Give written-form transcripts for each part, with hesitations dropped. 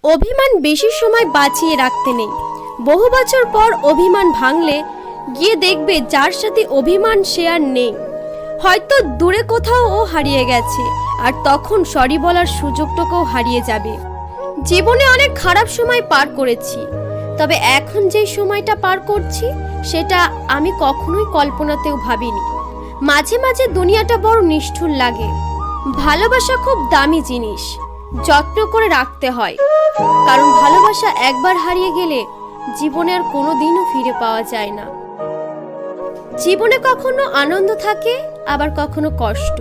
অভিমান বেশি সময় বাঁচিয়ে রাখতে নেই। বহু বছর পর অভিমান ভাঙলে গিয়ে দেখবে যার সাথে অভিমান সে আর নেই, হয়তো দূরে কোথাও ও হারিয়ে গেছে, আর তখন সরি বলার সুযোগটাকেও হারিয়ে যাবে। জীবনে অনেক খারাপ সময় পার করেছি, তবে এখন যে সময়টা পার করছি সেটা আমি কখনোই কল্পনাতেও ভাবিনি। মাঝে মাঝে দুনিয়াটা বড় নিষ্ঠুর লাগে। ভালোবাসা খুব দামি জিনিস, যত্ন করে রাখতে হয়, কারণ ভালোবাসা একবার হারিয়ে গেলে জীবনে আর কোনোদিনও ফিরে পাওয়া যায় না। জীবনে কখনো আনন্দ থাকে, আবার কখনো কষ্ট।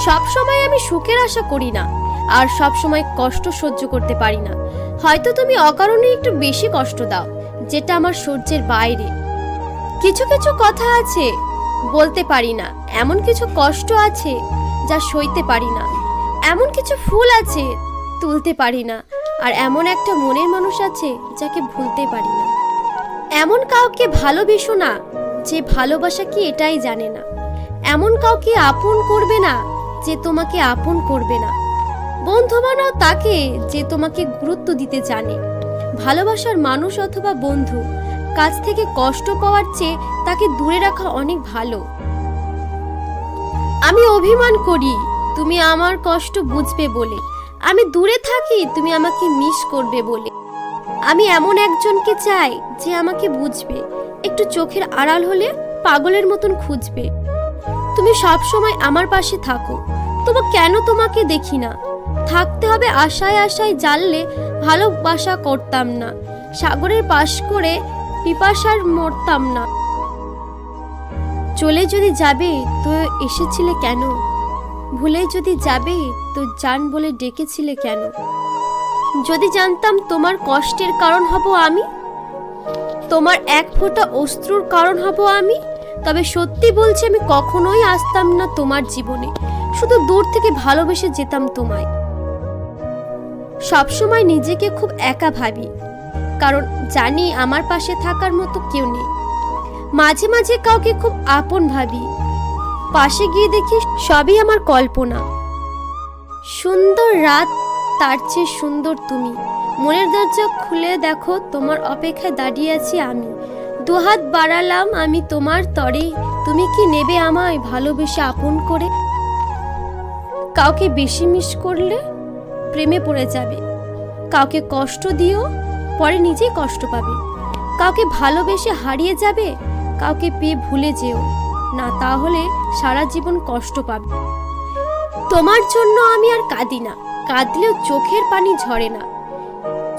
সব সময় আমি সুখের আশা করি না, আর সব সময় কষ্ট সহ্য করতে পারি না। হয়তো তুমি অকারণে একটু বেশি কষ্ট দাও, যেটা আমার সহ্যের বাইরে। কিছু কিছু কথা আছে বলতে পারি না, এমন কিছু কষ্ট আছে যা সইতে পারি না, এমন কিছু ফুল আছে তুলতে পারি না, আর এমন একটা মনের মানুষ আছে যাকে ভুলতে পারি না। এমন কাউকে ভালোবেসো না যে ভালোবাসা কি এটাই জানে না। এমন কাউকে আপন করবে না যে তোমাকে আপন করবে না। বন্ধু বানাও তাকে যে তোমাকে গুরুত্ব দিতে জানে। ভালোবাসার মানুষ অথবা বন্ধু কাছ থেকে কষ্ট পাওয়ার চেয়ে তাকে দূরে রাখা অনেক ভালো। আমি অভিমান করি তুমি আমার কষ্ট বুঝবে বলে, আমি দূরে থাকি তুমি আমাকে মিস করবে বলে। আমি এমন একজনকে চাই যে আমাকে বুঝবে, একটু চোখের আড়াল হলে পাগলের মতন খুঁজবে। তুমি সব সময় আমার পাশে থাকো, তবু কেন তোমাকে দেখি না? থাকতে হবে আশায় আশায়, জানলে ভালোবাসা করতাম না। সাগরের পাশ করে পিপাসার মরতাম না। চলে যদি যাবে তো এসেছিলে কেন? ভুলে যদি যাবে তো জান বলে ডেকেছিলে কেন? যদি জানতাম তোমার কষ্টের কারণ হব আমি, তোমার এক ফোঁটা অশ্রুর কারণ হব আমি, তবে সত্যি বলছি আমি কখনোই আসতাম না তোমার জীবনে, শুধু দূর থেকে ভালোবেসে যেতাম তোমায়। সবসময় নিজেকে খুব একা ভাবি, কারণ জানি আমার পাশে থাকার মতো কেউ নেই। মাঝে মাঝে কাউকে খুব আপন ভাবি, পাশে গিয়ে দেখি সবই আমার কল্পনা। সুন্দর রাত, তার চেয়ে সুন্দর তুমি। মনের দরজা খুলে দেখো, তোমার অপেক্ষায় দাঁড়িয়ে আছি আমি। দুহাত বাড়ালাম আমি তোমার তরে, তুমি কি নেবে আমায় ভালোবেসে আপন করে? কাউকে বেশি মিস করলে প্রেমে পড়ে যাবে। কাউকে কষ্ট দিও, পরে নিজেই কষ্ট পাবে। কাউকে ভালোবেসে হারিয়ে যাবে, কাউকে পেয়ে ভুলে যেও না, তাহলে সারা জীবন কষ্ট পাবে। তোমার জন্য আমি আর কাঁদি না, কাঁদলেও চোখের পানি ঝরে না।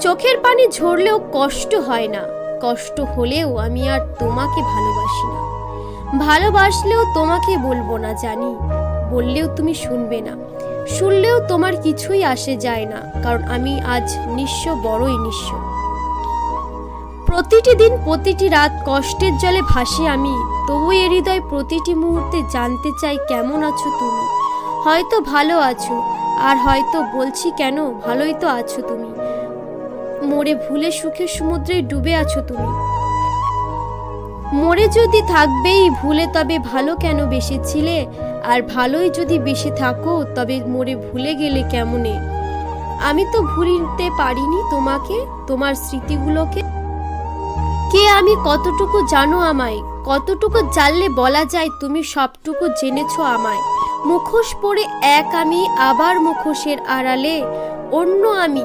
চোখের পানি ঝরলেও কষ্ট হয় না, কষ্ট হলেও আমি আর তোমাকে ভালোবাসি না। ভালোবাসলেও তোমাকে বলবো না জানি, বললেও তুমি শুনবে না। শুনলেও তোমার কিছুই আসে যায় না, কারণ আমি আজ নিঃস্ব, বড়ই নিঃস্ব। প্রতিটি দিন প্রতিটি রাত কষ্টের জলে ভাসি আমি, তবু এ হৃদয় প্রতিটি মুহূর্তে জানতে চাই কেমন আছো তুমি। হয়তো ভালো আছো, আর হয়তো বলছি কেন, ভালোই তো আছো তুমি। মরে ভুলে সুখের সমুদ্রে ডুবে আছো তুমি। মরে যদি থাকবেই ভুলে, তবে ভালো কেন বেসেছিলে? আর ভালোই যদি বেসে থাকো, তবে মরে ভুলে গেলে কেমনে? আমি তো ভুলতে পারিনি তোমাকে, তোমার স্মৃতিগুলোকে। কে আমি, কতটুকু জানো আমায়? কতটুকু জানলে বলা যায় তুমি সবটুকু জেনেছো আমায়? মুখোশ পরে এক আমি, আবার মুখোশের আড়ালে অন্য আমি।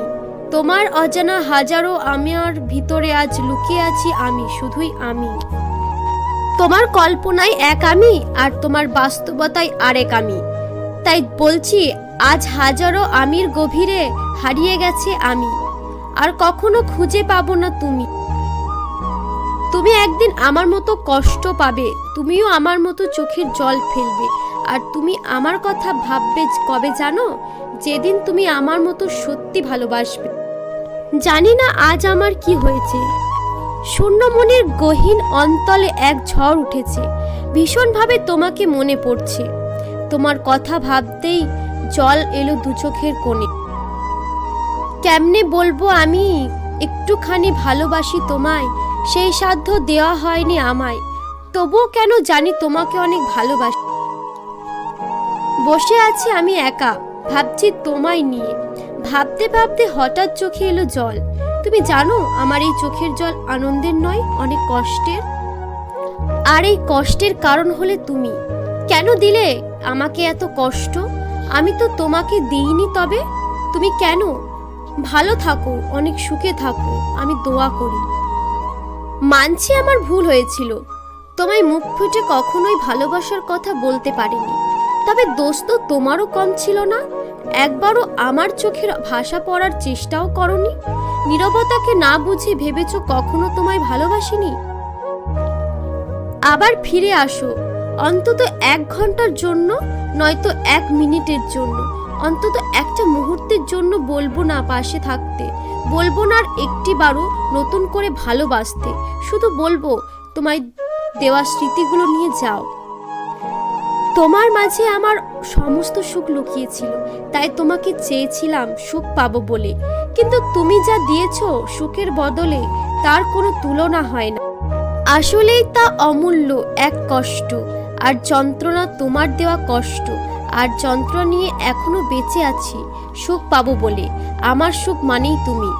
তোমার অজানা হাজারো আমার ভিতরে আজ লুকিয়ে আছি আমি, শুধুই আমি। তোমার কল্পনায় এক আমি, আর তোমার বাস্তবতায় আরেক আমি। তাই বলছি আজ হাজারো আমির গভীরে হারিয়ে গেছে আমি, আর কখনো খুঁজে পাবো না তুমি। তুমি একদিন আমার মতো কষ্ট পাবে, তুমিও আমার মতো চোখের জল ফেলবে। আর তুমি আমার কথা ভাববে কবে জানো? যেদিন তুমি আমার মতো সত্যি ভালোবাসবে। জানি না আজ আমার কি হয়েছে, শূন্য মনের গহীন অন্তলে এক ঝড় উঠেছে। ভীষণভাবে তোমাকে মনে পড়ছে, তোমার কথা ভাবতেই জল এলো দু চোখের কোণে। কেমনে বলবো আমি একটুখানি ভালোবাসি তোমায়, সেই সাধ্য দেওয়া হয়নি আমায়। তবুও কেন জানি তোমাকে অনেক ভালোবাসি। বসে আছি আমি একা, ভাবছি তোমায় নিয়ে। ভাবতে ভাবতে হঠাৎ চোখে এলো জল। তুমি জানো আমার এই চোখের জল আনন্দের নয়, অনেক কষ্টের। আর এই কষ্টের কারণ হলে তুমি। কেন দিলে আমাকে এত কষ্ট? আমি তো তোমাকে দিইনি, তবে তুমি কেন? ভালো থাকো, অনেক সুখে থাকো, আমি দোয়া করি। মানছি আমার ভুল হয়েছিল, তোমায় মুখ ফুটে কখনোই ভালোবাসার কথা বলতে পারিনি। তবে দোষ তো তোমারও কম ছিল না। একবারও আমার চোখের ভাষা পড়ার চেষ্টাও করনি। নীরবতাকে না বুঝে ভেবেছো কখনো তোমায় ভালোবাসিনি। আবার ফিরে আসো, অন্তত 1 ঘন্টার জন্য, নয়তো 1 মিনিটের জন্য, অন্তত একটা মুহূর্তের জন্য বলবো না পাশে থাকতে, বলবো না আর একটিবারও নতুন করে ভালোবাসতে। শুধু বলবো তোমায় দেওয়া স্মৃতিগুলো নিয়ে যাও। তোমার মাঝে আমার সমস্ত সুখ লুকিয়েছিল, তাই তোমাকে চেয়েছিলাম সুখ পাবো বলে। কিন্তু তুমি যা দিয়েছো সুখের বদলে, তার কোনো তুলনা হয় না। আসলেই তা অমূল্য এক কষ্ট, আর যন্ত্রণা তোমার দেওয়া কষ্ট। আর যন্ত্রণা নিয়ে এখনো বেঁচে আছি সুখ পাবো বলে। আমার সুখ মানেই তুমি।